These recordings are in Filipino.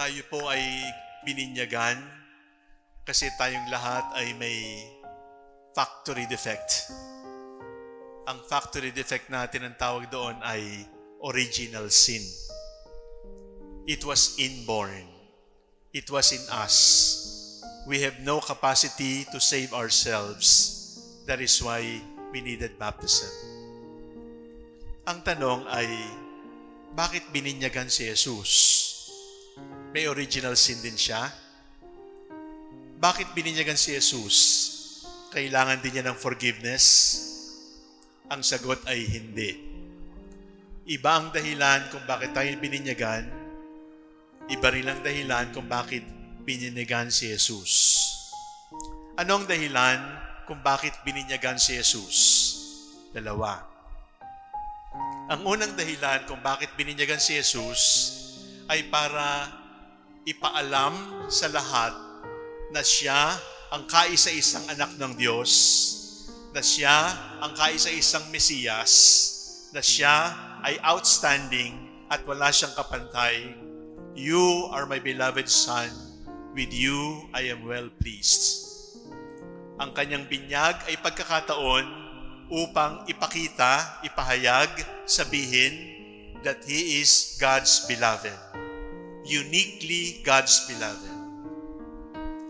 tayo po ay bininyagan kasi tayong lahat ay may factory defect. Ang factory defect natin, ang tawag doon ay original sin. It was inborn. It was in us. We have no capacity to save ourselves. That is why we needed baptism. Ang tanong ay, bakit bininyagan si Jesus? May original sin din siya? Bakit bininyagan si Jesus? Kailangan din niya ng forgiveness? Ang sagot ay hindi. Iba ang dahilan kung bakit tayo bininyagan. Iba rin ang dahilan kung bakit bininyagan si Jesus. Ano ang dahilan kung bakit bininyagan si Jesus? Dalawa. Ang unang dahilan kung bakit bininyagan si Jesus ay para ipaalam sa lahat na siya ang kaisa-isang anak ng Diyos, na siya ang kaisa-isang Mesiyas, na siya ay outstanding at wala siyang kapantay. You are my beloved Son, with you I am well pleased. Ang kanyang binyag ay pagkakataon upang ipakita, ipahayag, sabihin that He is God's beloved. Uniquely God's beloved.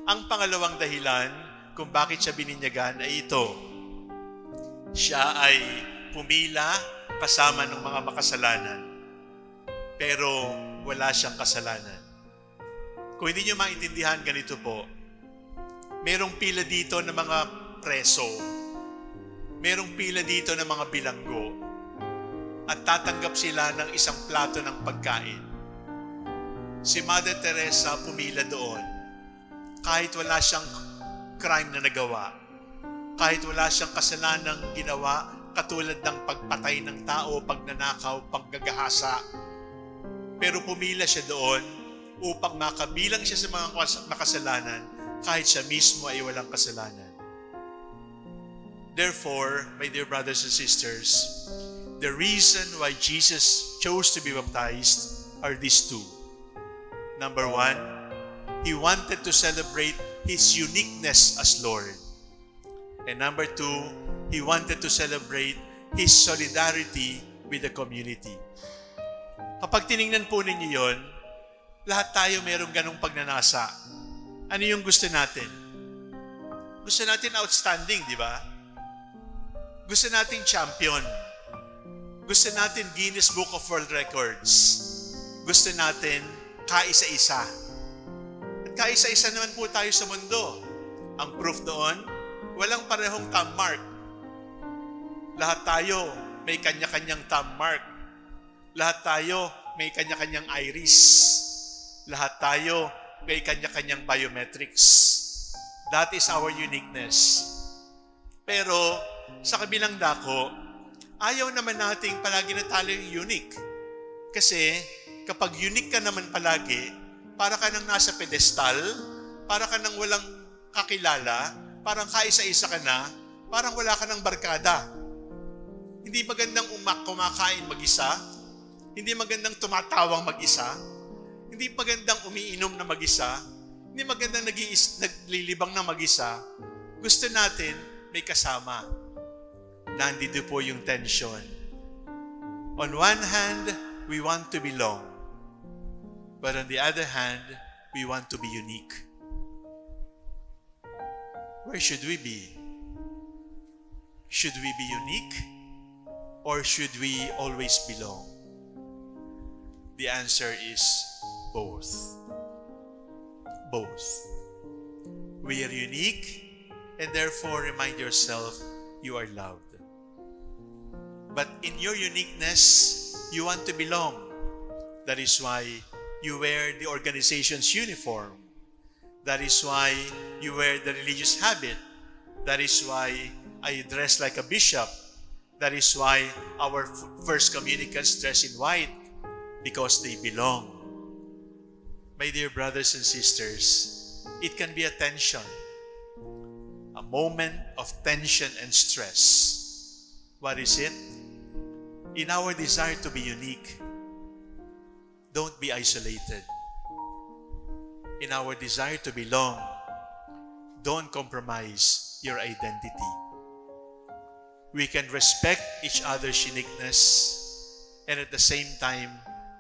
Ang pangalawang dahilan kung bakit siya bininyagan ay ito. Siya ay pumila kasama ng mga makasalanan, pero wala siyang kasalanan. Kung hindi nyo maintindihan, ganito po. Merong pila dito ng mga preso. Merong pila dito ng mga bilanggo. At tatanggap sila ng isang plato ng pagkain. Si Mother Teresa pumila doon. Kahit wala siyang crime na nagawa. Kahit wala siyang kasalanang ginawa, katulad ng pagpatay ng tao, pagnanakaw, paggagahasa. Pero pumila siya doon upang makabilang siya sa mga makasalanan kahit siya mismo ay walang kasalanan. Therefore, my dear brothers and sisters, the reason why Jesus chose to be baptized are these two. Number one, He wanted to celebrate His uniqueness as Lord. And number two, He wanted to celebrate His solidarity with the community. Kapag tiningnan po ninyo yon, lahat tayo mayroong ganong pagnanasa. Ano yung gusto natin? Gusto natin outstanding, di ba? Gusto natin champion. Gusto natin Guinness Book of World Records. Gusto natin kaisa-isa. At kaisa-isa naman po tayo sa mundo. Ang proof doon, walang parehong thumb mark. Lahat tayo may kanya-kanyang thumb mark. Lahat tayo may kanya-kanyang iris. Lahat tayo may kanya-kanyang biometrics. That is our uniqueness. Pero sa kabilang dako, ayaw naman nating palagi na tayo unique. Kasi kapag unique ka naman palagi, para ka nang nasa pedestal, para ka nang walang kakilala, parang kaisa-isa ka na, parang wala ka ng barkada. Hindi magandang kumakain mag-isa, hindi magandang tumatawang mag-isa, hindi magandang umiinom na mag-isa, hindi magandang naglilibang na mag-isa. Gusto natin may kasama. Nandito po yung tension. On one hand, we want to belong. But on the other hand, we want to be unique. Where should we be? Should we be unique? Or should we always belong? The answer is both. Both. We are unique, and therefore remind yourself you are loved. But in your uniqueness, you want to belong. That is why you wear the organization's uniform. That is why you wear the religious habit. That is why I dress like a bishop. That is why our first communicants dress in white, because they belong. My dear brothers and sisters, it can be a tension, a moment of tension and stress. What is it? In our desire to be unique, don't be isolated. in our desire to belong, don't compromise your identity. We can respect each other's uniqueness and at the same time,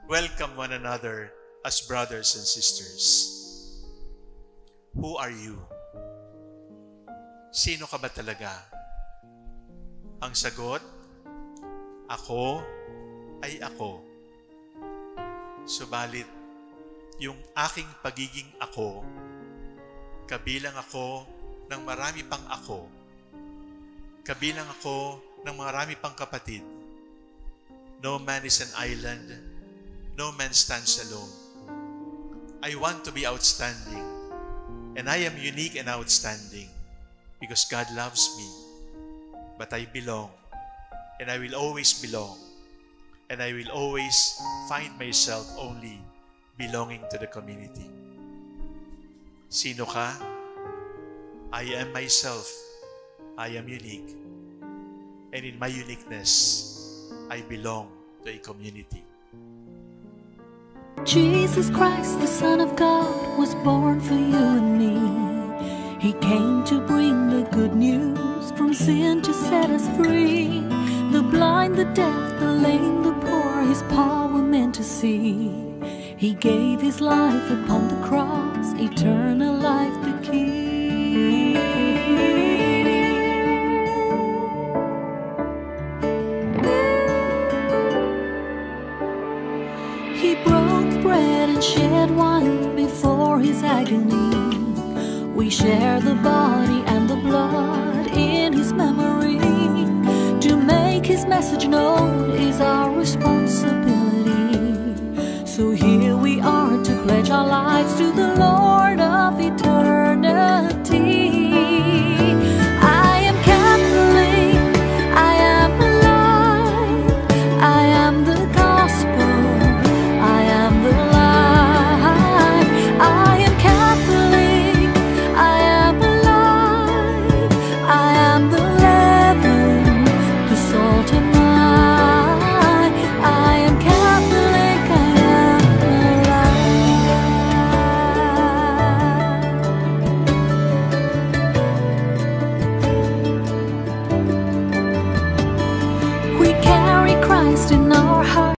welcome one another as brothers and sisters. Who are you? Sino ka ba talaga? Ang sagot, ako ay ako. Subalit, yung aking pagiging ako, kabilang ako ng marami pang ako. Kabilang ako ng marami pang kapatid. No man is an island. No man stands alone. I want to be outstanding. And I am unique and outstanding because God loves me. But I belong. And I will always belong. And I will always find myself only belonging to the community. Sino ka? I am myself. I am unique. And in my uniqueness, I belong to a community. Jesus Christ, the Son of God, was born for you and me. He came to bring the good news, from sin to set us free. The blind, the deaf, the lame, the poor, His power meant to see. He gave His life upon the cross, eternal life the key. He broke bread and shed wine before His agony. We share the body and the blood in His memory. To make His message known is our responsibility. So here we are to pledge our lives to the Lord of eternity.